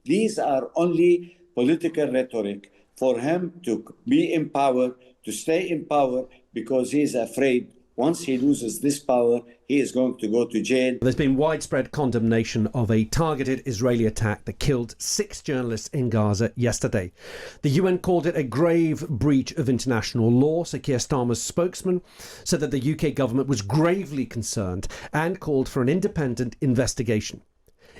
These are only political rhetoric for him to be in power, to stay in power, because he is afraid once he loses this power, he is going to go to jail. There's been widespread condemnation of a targeted Israeli attack that killed 6 journalists in Gaza yesterday. The UN called it a grave breach of international law. Sir Keir Starmer's spokesman said that the UK government was gravely concerned and called for an independent investigation.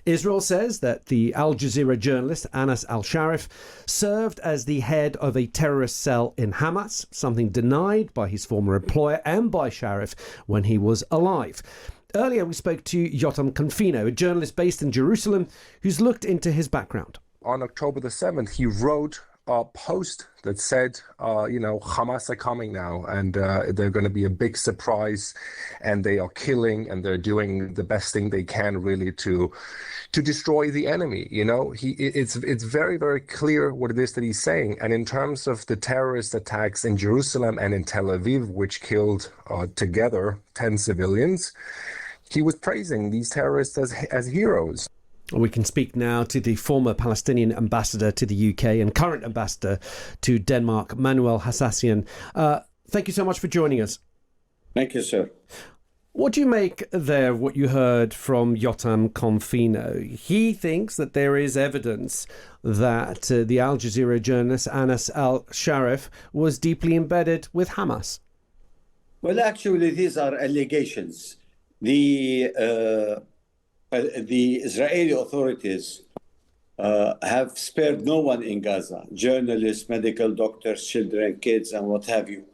Israel says that the Al Jazeera journalist Anas al-Sharif served as the head of a terrorist cell in Hamas, something denied by his former employer and by Sharif when he was alive. Earlier, we spoke to Yotam Confino, a journalist based in Jerusalem, who's looked into his background. On October the 7th, he wrote a post that said, Hamas are coming now, and they're going to be a big surprise, and they are killing, and they're doing the best thing they can really to destroy the enemy. It's very, very clear what it is that he's saying. And in terms of the terrorist attacks in Jerusalem and in Tel Aviv, which killed together 10 civilians, he was praising these terrorists as heroes. We can speak now to the former Palestinian ambassador to the UK and current ambassador to Denmark, Manuel Hassassian. Thank you so much for joining us. Thank you, sir. What do you make there of what you heard from Yotam Confino? He thinks that there is evidence that the Al Jazeera journalist Anas al-Sharif was deeply embedded with Hamas. Well, actually, these are allegations. The Israeli authorities have spared no one in Gaza, journalists, medical doctors, children, kids, and what have you.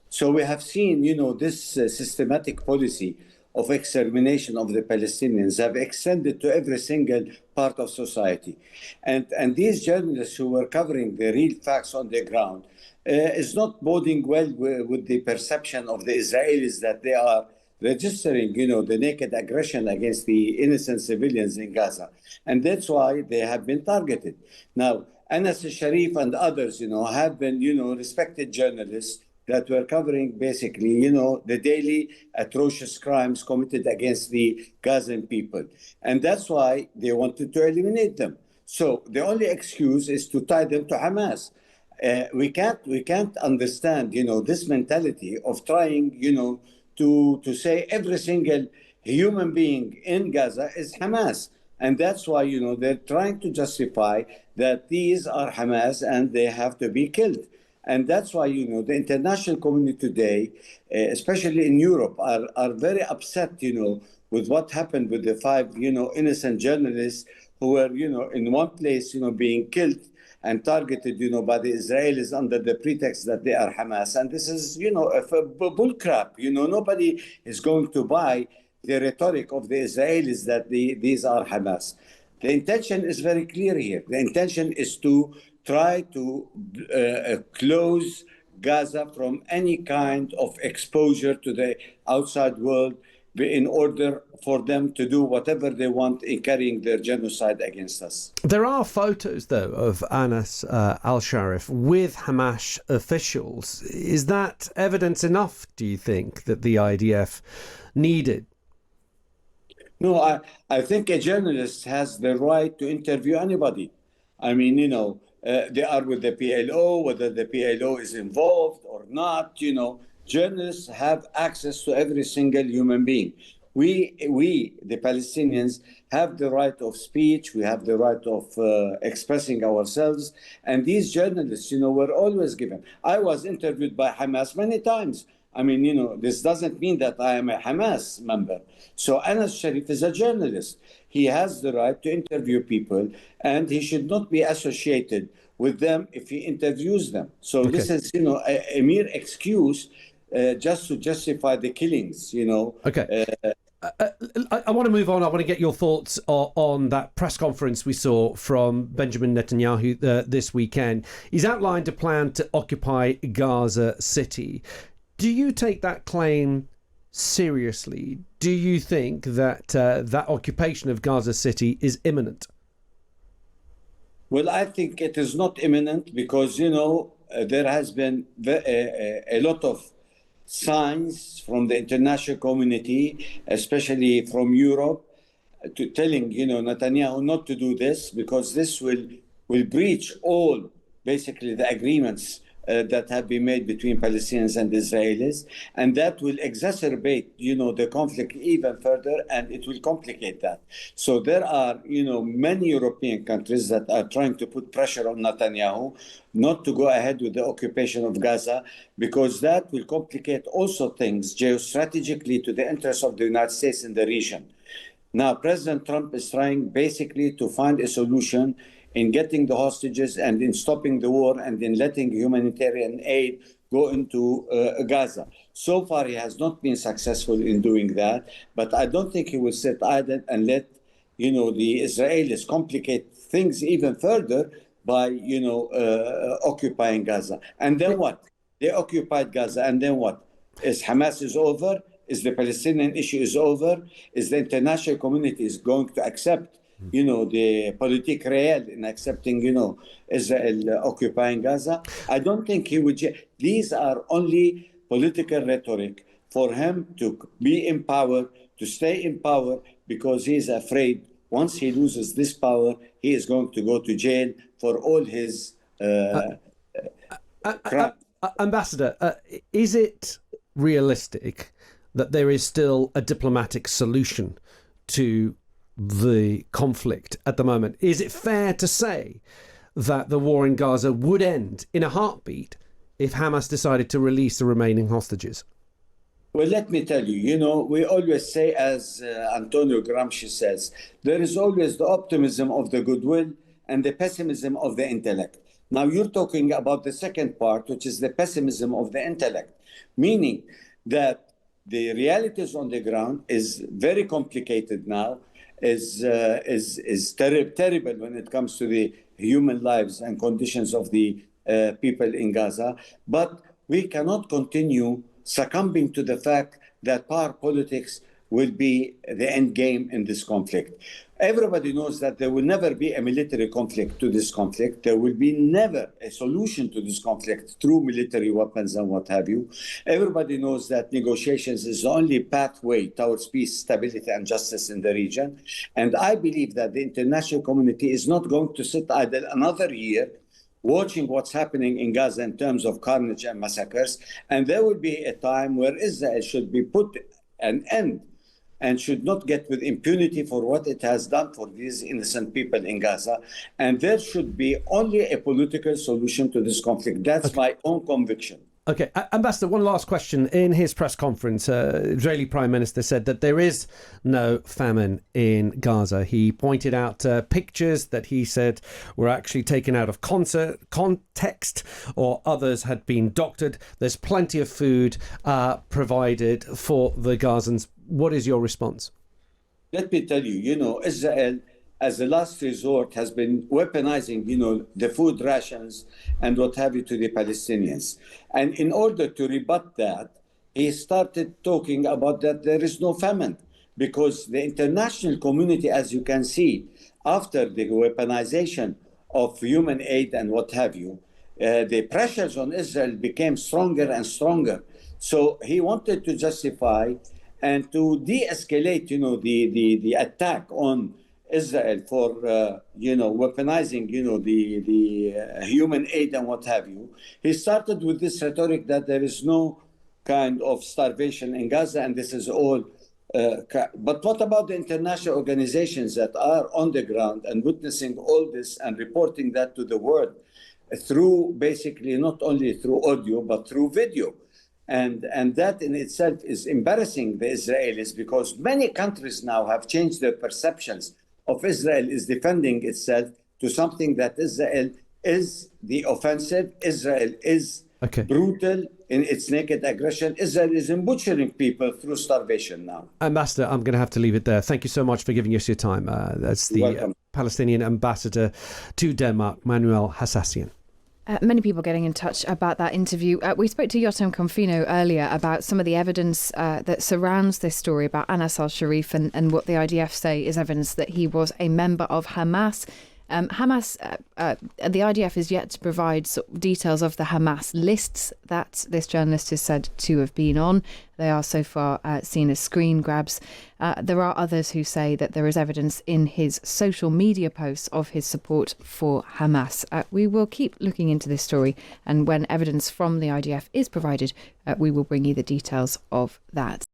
So we have seen, this systematic policy of extermination of the Palestinians have extended to every single part of society. And these journalists who were covering the real facts on the ground is not boding well with the perception of the Israelis that they are registering, the naked aggression against the innocent civilians in Gaza. And that's why they have been targeted. Now, Anas al-Sharif and others, have been, respected journalists that were covering basically, the daily atrocious crimes committed against the Gazan people. And that's why they wanted to eliminate them. So the only excuse is to tie them to Hamas. We can't understand, this mentality of trying, to say every single human being in Gaza is Hamas. And that's why, they're trying to justify that these are Hamas and they have to be killed. And that's why, the international community today, especially in Europe, are very upset, with what happened with the 5, innocent journalists who were, in one place, being killed and targeted, by the Israelis under the pretext that they are Hamas. And this is, a bull crap. Nobody is going to buy the rhetoric of the Israelis that these are Hamas. The intention is very clear here. The intention is to try to close Gaza from any kind of exposure to the outside world in order for them to do whatever they want in carrying their genocide against us. There are photos, though, of Anas al-Sharif with Hamas officials. Is that evidence enough, do you think, that the IDF needed? No, I think a journalist has the right to interview anybody. I mean, they are with the PLO, whether the PLO is involved or not, journalists have access to every single human being. We, the Palestinians, have the right of speech. We have the right of expressing ourselves. And these journalists, were always given. I was interviewed by Hamas many times. I mean, this doesn't mean that I am a Hamas member. So Anas Sharif is a journalist. He has the right to interview people, and he should not be associated with them if he interviews them. So okay. This is, a mere excuse just to justify the killings, Okay. I want to move on. I want to get your thoughts on that press conference we saw from Benjamin Netanyahu this weekend. He's outlined a plan to occupy Gaza City. Do you take that claim seriously? Do you think that that occupation of Gaza City is imminent? Well, I think it is not imminent because, there has been a lot of signs from the international community, especially from Europe, to telling, Netanyahu not to do this, because this will breach all basically the agreements that have been made between Palestinians and Israelis, and that will exacerbate, the conflict even further, and it will complicate that. So there are, many European countries that are trying to put pressure on Netanyahu not to go ahead with the occupation of Gaza, because that will complicate also things geostrategically to the interests of the United States in the region. Now, President Trump is trying basically to find a solution in getting the hostages and in stopping the war and in letting humanitarian aid go into Gaza. So far, he has not been successful in doing that, but I don't think he will sit idle and let, the Israelis complicate things even further by, occupying Gaza. And then what? They occupied Gaza, and then what? Is Hamas is over? Is the Palestinian issue is over? Is the international community is going to accept the politique réelle in accepting, Israel occupying Gaza? I don't think he would. These are only political rhetoric for him to be in power, to stay in power, because he's afraid once he loses this power, he is going to go to jail for all his crimes. Ambassador, is it realistic that there is still a diplomatic solution to the conflict at the moment? Is it fair to say that the war in Gaza would end in a heartbeat if Hamas decided to release the remaining hostages? Well, let me tell you, we always say, as Antonio Gramsci says, there is always the optimism of the goodwill and the pessimism of the intellect. Now, you're talking about the second part, which is the pessimism of the intellect, meaning that the realities on the ground is very complicated now, is terrible when it comes to the human lives and conditions of the people in Gaza. But we cannot continue succumbing to the fact that power politics will be the end game in this conflict. Everybody knows that there will never be a military conflict to this conflict. There will be never a solution to this conflict through military weapons and what have you. Everybody knows that negotiations is the only pathway towards peace, stability, and justice in the region. And I believe that the international community is not going to sit idle another year watching what's happening in Gaza in terms of carnage and massacres. And there will be a time where Israel should be put an end and should not get with impunity for what it has done for these innocent people in Gaza. And there should be only a political solution to this conflict. That's my own conviction. Okay, Ambassador, one last question. In his press conference, Israeli Prime Minister said that there is no famine in Gaza. He pointed out pictures that he said were actually taken out of context, or others had been doctored. There's plenty of food provided for the Gazans. What is your response? Let me tell you, Israel, as a last resort, has been weaponizing, the food rations and what have you to the Palestinians. And in order to rebut that, he started talking about that there is no famine, because the international community, as you can see, after the weaponization of human aid and what have you, the pressures on Israel became stronger and stronger. So he wanted to justify and to de-escalate, the attack on Israel for, weaponizing, the human aid and what have you. He started with this rhetoric that there is no kind of starvation in Gaza, and this is all. But what about the international organizations that are on the ground and witnessing all this and reporting that to the world through basically not only through audio, but through video? And that in itself is embarrassing the Israelis, because many countries now have changed their perceptions of Israel is defending itself to something that Israel is the offensive, Israel is brutal in its naked aggression, Israel is butchering people through starvation now. Ambassador, I'm going to have to leave it there. Thank you so much for giving us your time. That's the Palestinian ambassador to Denmark, Manuel Hassassian. Many people getting in touch about that interview. We spoke to Yotam Confino earlier about some of the evidence that surrounds this story about Anas al-Sharif and what the IDF say is evidence that he was a member of Hamas. Hamas, the IDF is yet to provide details of the Hamas lists that this journalist is said to have been on. They are so far seen as screen grabs. There are others who say that there is evidence in his social media posts of his support for Hamas. We will keep looking into this story, and when evidence from the IDF is provided, we will bring you the details of that.